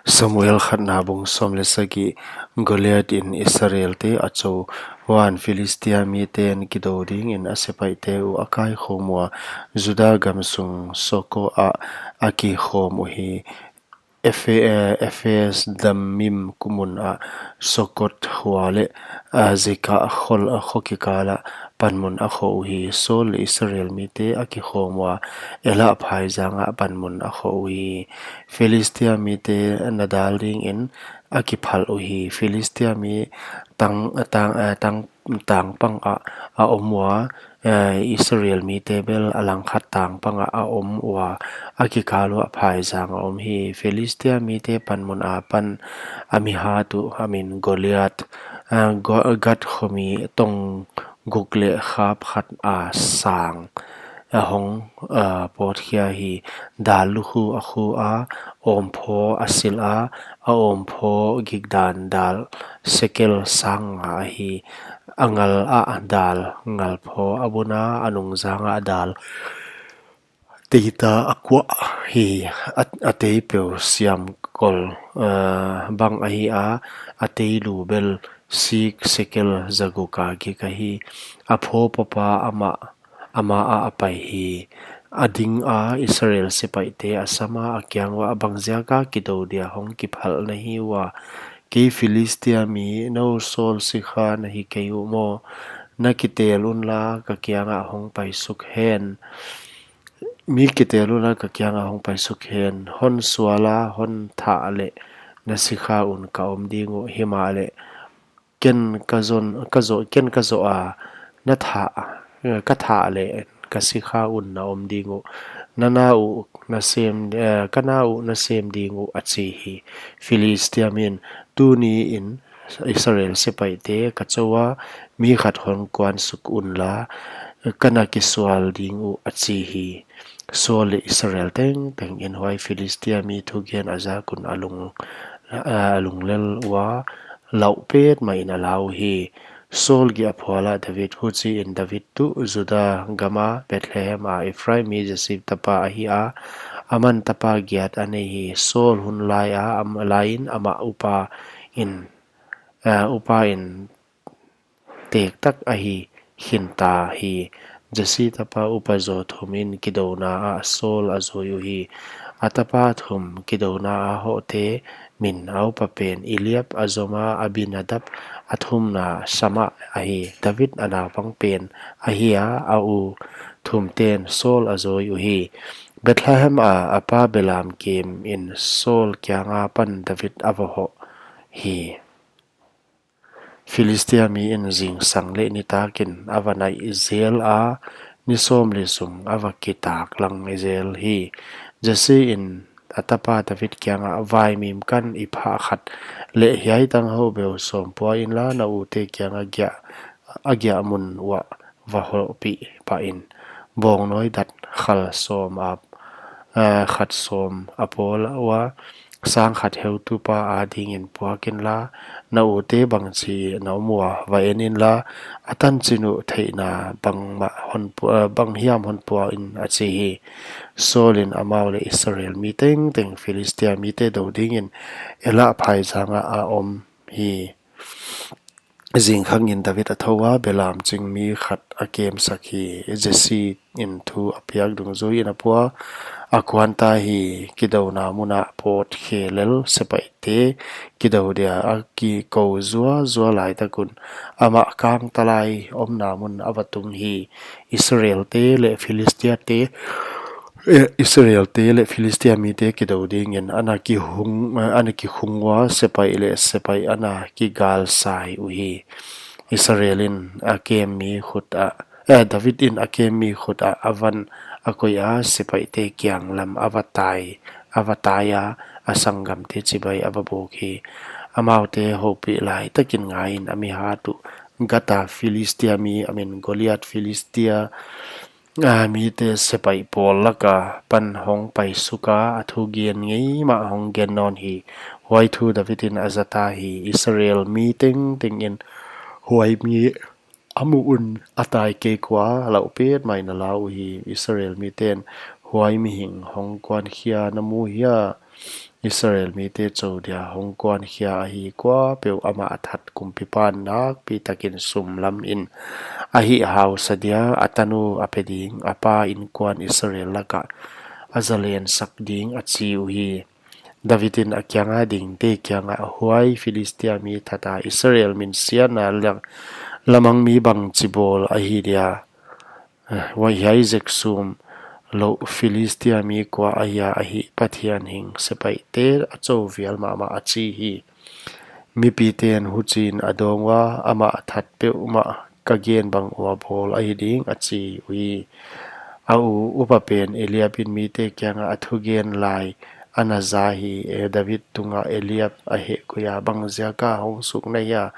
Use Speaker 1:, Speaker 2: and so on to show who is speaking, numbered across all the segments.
Speaker 1: Samuel khat nabung somle sagi Goliath in Israel te acho wan Philistia mi ten kidoding in asepai te u akai khomwa Juda gamsung soko a aki khom uhi Efes damim kumun a sokot huale a zika khol a khokikala panmun a kho hi sol Israel mi te aki khomwa ela phai zanga panmun a kho hi Philistia mi te nadal ring in aki phal hi Philistia mi tang pang a omwa Israel mi te bel alang khat tang pang a om wa aki kalu a phai zang om hi Philistia mi te panmun a pan ami ha tu amin Goliath gat khomi tong gukle khap khat a sang hong pot khia hi dalu khu a khu a om pho asil a om pho gigdan dal sekel sang a hi angal a dal ngal pho abuna anung zanga dal tita akwa hi atei pe siam kol bang ahi a atei lu bel sik sekel zaguka ki kahi apho papa ama a apai hi ading a Israel sipai te asama akyang wa abangzia ka kidodia hong kiphal na hi wa ke Philistia mi no sol sikha na hi kayu mo na kitelun la kakyanga hong pai suk hen mi kiteluna ka kyanga hong pai sukhen hon suala hon tha ale na sikha un ka om dingu himale ken ka zo a na tha ka tha ale ka sikha un na om dingu nana u na sem kana u na sem dingu achi hi Philistia min tu ni in Israel sepai te ka chowa mi khat hon kwan suk un la kana kiswal dingu achi hi Sol Israel teng in huai Philistia mi thu gen aza kun alung lel wa lau pet mai na lau hi Sol gi aphola David hu chi in David tu Juda gama Bethlehem a Ephraim mi Jesip tapa hi a aman tapa giat ane hi Sol hun lai a am lain ama upa in tek tak a hi hinta hi Jasi tapa upazo thumin kidona a sol azoyu hi atapa thum kidona a hote min au papen Eliab azoma Abinadab athum na sama ahi David ana pangpen ahia au thum ten sol azoyu hi Bethlehem a apa belam kem in sol kyanga pan David avaho hi Philistia mi in zing sangle ni takin avanai Israel a ni som le sum avakitak lang Israel hi jase in atapa David kyanga vai mim kan ipha khat le hiai tang ho beu som po in la na u te kyanga agya mun wa va ho pi pa in bong noi dat khal som ap khat som apol wa sang khat heu tu pa a ding in puakin la na u te bang chi na muwa va enin la atan chinu theina bang hiam hon pua in a chi hi solin amaule Israel mi teng Philistia mi te do ding in ela phai changa a om hi zing khang in David athowa belam ching mi khat akem sakhi Jesse in thu apiak dung zo in apua akwanta hi kidona muna pot khelel sepai te kidodia aki ko zua lai takun ama kang talai omna mun avatung hi Israel te le Philistia te Israel te le Philistia mi te kidoding in anaki hungwa sepai ana ki gal sai uhi Israelin akem mi khuta David in akem mi khuta avan akoya sepai te kyang lam avataya asangam te chibai ababoki amaute hopi lai takin ngain ami hatu gata Philistia mi amin Goliath Philistia mi te sepai pol laka pan hong pai suka athu gian ngei ma hong gen non hi huai thu David in azata hi Israel mi teng in huai mi amuun atai ke kwa lau pet mai na lau hi Israel mi ten huai mi hing hong kwan khia namu hia Israel mi te chaw dia hong kwan hia a hi kwa peu ama athat kumpipan nak pi takin sum lam in a hi hau sadia atanu apeding apa in kwan Israel laka azalian sak ding a chiu hi Davidin akyanga ding te kyanga huai Philistia mi thata Israel min siana lamang mi bang chibol a hi dia wai hai zek sum lo Philistia mi kwa aya a hi pathian hing sepai te a chaw vial ma achi hi mi pi ten hu chin adongwa ama that pe uma kagen bang wa bol a hi ding achi ui au upa pen Eliabin mi te kyanga athugen lai anazahi David tunga Eliab a he kuya bang ziaka hong suk na ya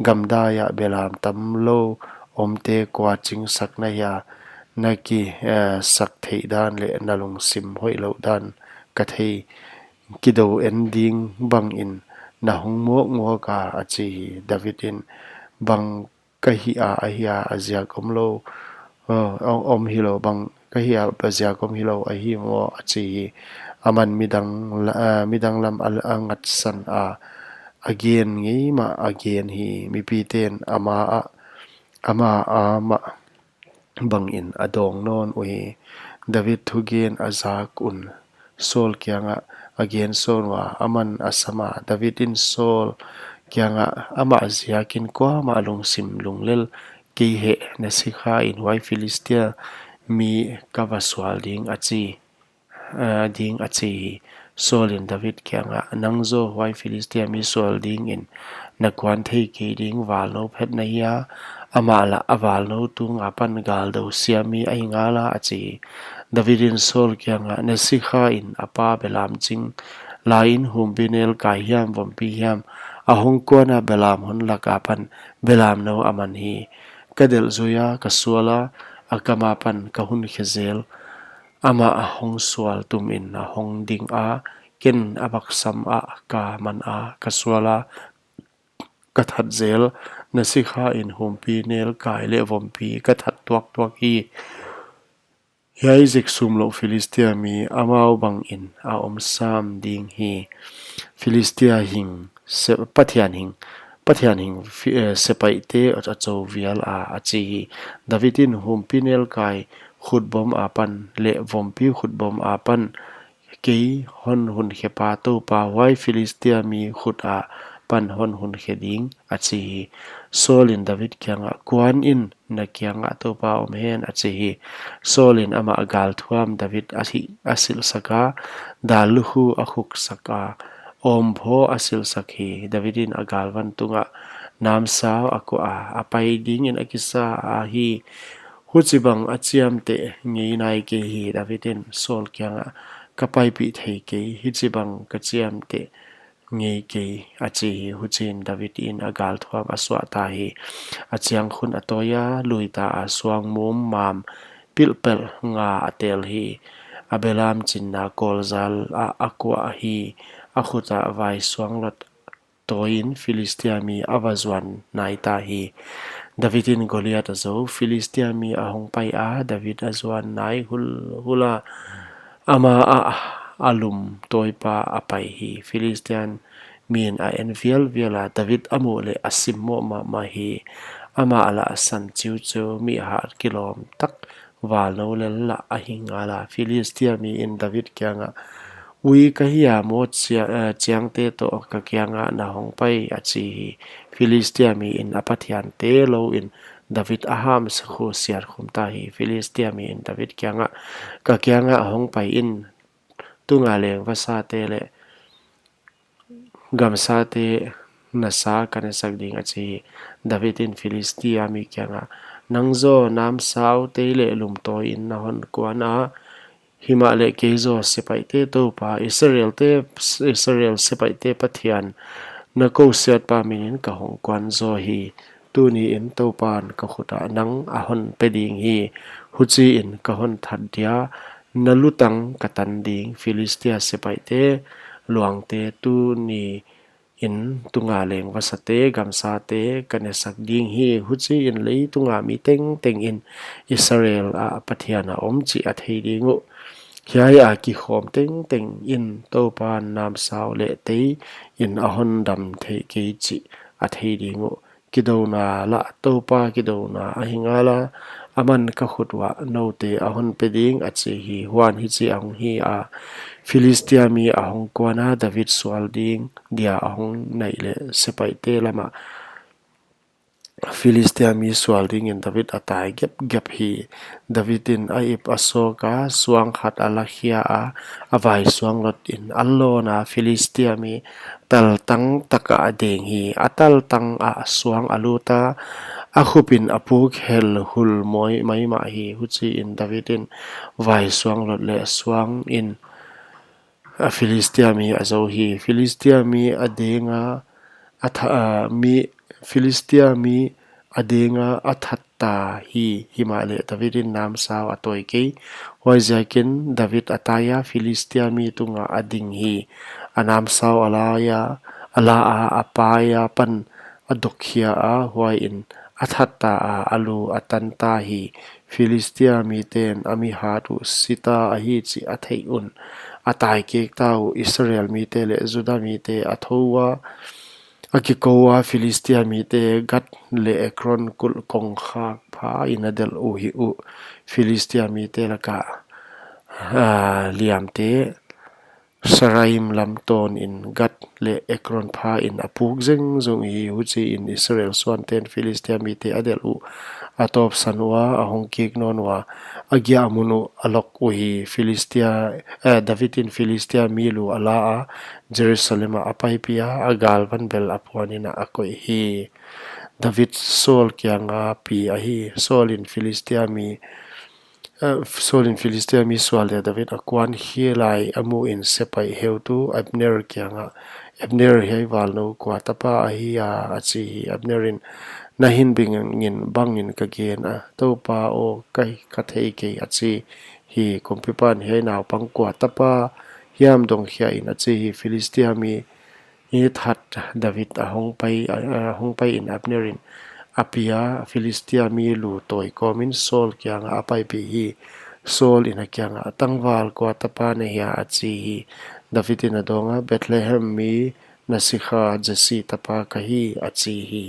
Speaker 1: gamda ya belam tam lo omte kwa ching sak na ya naki sak thei dan le nalung sim hoi lo dan ka thei kido ending bang in na hong mo ngo ka achi Davidin bang kahi a ahia azia komlo om hilo bang kahia bazia kom hilo a hi mo achi aman midang lam al angat san a again ngi ma again hi mi pi ten ama bang in adong non ui David thugen azak un Saul kyanga again Saul wa aman asama David in Saul kyanga ama aziakin kwa ma lung sim lung lel ki he na sikha in wai Philistia mi kavaswal ding achi Saulin David kyanga nangzo wai Philistia mi Saul ding in nakwan thei ke ding wal no phet na ya amala awal no tung apan gal do siami ai ngala achi Davidin Saul kyanga na sikha in apa belam ching lain humbinel ka hiam vompi hiam ahong kona belam hon lakapan belam no aman hi kadel zoya kasuala akamapan kahun khezel ama ahong sual tumin ahong ding a ken abaksam a ka man a kasuala kathat zel na sikha in humpi nel kai le vompi kathat tuak hi Yai zik sum lo Philistia mi amau bang in a om sam ding hi Philistia hing se pathian hing sepai te a chaw vial a achi hi Davidin humpi nel kai khut bom apan le vompi khut bom apan kei hon hun khepa to pa wai Philistia mi khut a pan hon hun kheding achi hi Solin David kyanga kwan in na kyanga to pa om hen achi hi Solin ama agal thuam David asil saka daluhu akhuk saka om pho asil sakhi Davidin agal van tunga nam sao ako a apai ding in akisa a hi huchibang achiam te ngi nai ke hi Davidin Sol kyanga kapai pi thei ke hichibang kachiam te ngi ke achi hi huchin David in agal thuam aswa ta hi achiang khun atoya luita aswang mum mam pilpel nga atel hi abelam chinna kolzal a akwa hi akhuta vai swang lot toin Philistia mi avazwan naita hi Davidin Goliath azo Philistia mi ahong pai a David azwan nai hula ama a alum toipa apai hi Philistian min a envial viala David amole asimmo ma hi ama ala san chiu chu mi har kilom tak walo la ahingala Philistia mi in David kyanga ui kahia mo chiang te to ka kyanga na hong pai achi Philistia mi in apathian te lo in David aham sakhu siar khumta hi Philistia mi in David kyanga ka kyanga hong pai in tunga leng vasa te le gamsa te nasa kana sagding achi David in Philistia mi kyanga nangzo nam sao te le lum to in na hon kwana himale kezo sepai te to pa Israel sepai te pathian na ko siat pa minin ka hong kwan zo hi tu ni in to pan ka khuta nang ahon peding hi huchi in ka hon thadia na lutang katan ding Philistia sepai te luang te tu ni in tunga leng wasate gamsa te kanesak ding hi huchi in lei tunga mi teng in Israel a pathiana om chi a thei dingu hiai a ki khom teng teng in to pan nam sao le te in a hon dam the ke chi a thei dingu kido na la to pa kido na a hingala aman ka khutwa no te a hon peding a che hi huan hi chi ang hi a Philistia mi a hong kwana David swal ding dia a hong nei le sepai te lama Philistia mi swal ding in David atai gep gep hi Davidin a ip asoka suang khat alakhia a avai suang lot in allo na Philistia mi tal tang taka adeng hi atal tang a suang aluta a khupin apuk hel hul moi mai ma hi huchi in Davidin vai suang lot le suang in a Philistia mi azo hi Philistia mi adenga mi Philistia mi adenga athatta hi himale Davidin nam saw atoi ke hoizakin David ataya Philistia mi tunga ading hi anam saw alaya ala a apaya pan adokhia a huai in athatta a alu atanta hi Philistia mi ten ami hatu sita a hi chi athei un atai ke tau Israel mi te le Juda mi te athowa akikowa Philistia mi te gat le ekron kul kong khak pha inadel u hi u Philistia mi te laka liam te Saraim lam ton in gat le ekron pha in apuk zeng zong hi huchi in Israel swan ten Philistia mi te adel u atop sanwa ahong kik nonwa agya amunu alok uhi Philistia David in Philistia milu ala a Jerusalem apai pia agal van bel apwanina akoi hi David Saul kyanga pi ahi Saul in Philistia mi swal le David akwan hi lai amu in sepai heutu Abner kyanga Abner hei walno kwa tapa ahi a achi hi Abnerin nahin bingin bangin kagen a topa o kai kathei ke achi hi kompipan hei naw pangkwa tapa hiam dong hia in achi hi Philistia mi i that David ahong pai in Abnerin apia Philistia mi lu toi komin Saul kyang apai pi hi Saul in kyang tangwal kwa tapa ne hia achi hi David in adonga Bethlehem mi nasikha Jesse tapa kahi achi hi